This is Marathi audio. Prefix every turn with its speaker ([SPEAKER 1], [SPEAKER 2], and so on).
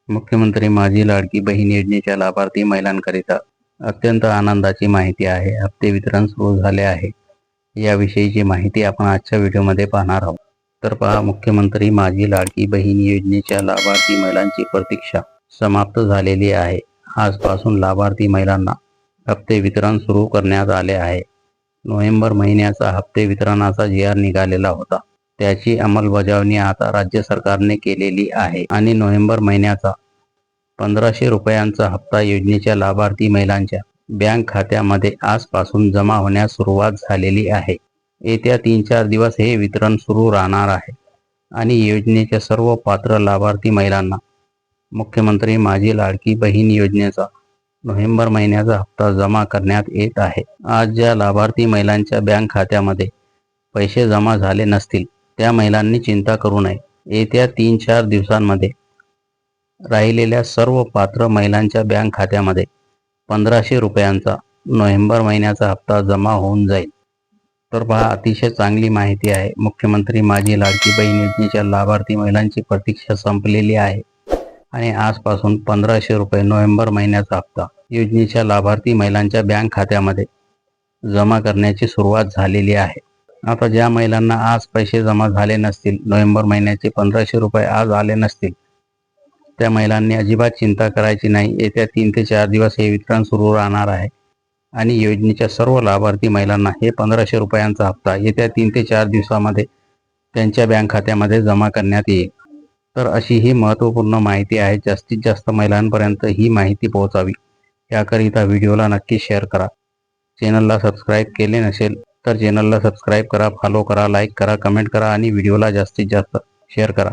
[SPEAKER 1] मुख्यमंत्री माझी लाडकी बहीण योजनेच्या लाभार्थी महिलांकरिता अत्यंत आनंदाची माहिती आहे. हप्ते वितरण सुरू झाले आहे. याविषयीची माहिती आपण आजच्या व्हिडिओमध्ये पाहणार आहोत. तर पहा, मुख्यमंत्री माझी लाडकी बहीण योजनेच्या लाभार्थी महिलांची प्रतीक्षा समाप्त झालेली आहे. आजपासून लाभार्थी महिलांना हप्ते वितरण सुरू करण्यात आले आहे. नोव्हेंबर महिन्याचा हप्ते वितरणाचा जी.आर. निघालेला होता. त्याची अंमलबजावणी आता राज्य सरकारने केलेली आहे आणि नोव्हेंबर महिन्याचा 1500 रुपयांचा हप्ता योजनेच्या लाभार्थी महिलांच्या बँक खात्यामध्ये आजपासून जमा होण्यास सुरुवात झालेली आहे. येत्या 3-4 दिवस हे वितरण सुरू राहणार आहे आणि योजनेच्या सर्व पात्र लाभार्थी महिलांना मुख्यमंत्री माझी लाडकी बहीण योजनेचा नोव्हेंबर महिन्याचा हप्ता जमा करण्यात येत आहे. आज ज्या लाभार्थी महिलांच्या बँक खात्यामध्ये पैसे जमा झाले नसतील त्या महिलांनी चिंता करू नये. येत्या 3-4 दिवसांमध्ये राहिलेल्या सर्व पात्र महिलांच्या बँक खात्यामध्ये 1500 रुपयांचा नोव्हेंबर महिन्याचा हप्ता जमा होऊन जाईल. तर पहा, अतिशय चांगली माहिती आहे. मुख्यमंत्री माझी लाडकी बहीण योजनेच्या लाभार्थी महिलांची प्रतीक्षा संपलेली आहे आणि आजपासून 1500 रुपये नोव्हेंबर महिन्याचा हप्ता योजनेच्या लाभार्थी महिलांच्या बँक खात्यामध्ये जमा करण्याची सुरुवात झालेली आहे. आता ज्या महिलांना आज पैसे जमा झाले नसतील, नोव्हेंबर महिन्याचे 1500 रुपये आज आले नसतील, त्या महिलांनी अजिबात चिंता करायची नाही. येत्या 3 ते 4 दिवस हे वितरण सुरू राहणार आहे आणि योजनेच्या सर्व लाभार्थी महिलांना हे 1500 रुपयांचा हप्ता येत्या 3 ते 4 दिवसामध्ये त्यांच्या बँक खात्यामध्ये जमा करण्यात येईल. तर अशी ही महत्त्वपूर्ण माहिती आहे. जास्तीत जास्त महिलांपर्यंत ही माहिती पोहोचावी याकरिता व्हिडिओला नक्की शेअर करा. चॅनलला सबस्क्राईब केले नसेल तर चॅनलला सबस्क्राईब करा, फॉलो करा, लाईक करा, कमेंट करा आणि व्हिडिओला जास्तीत जास्त शेअर करा.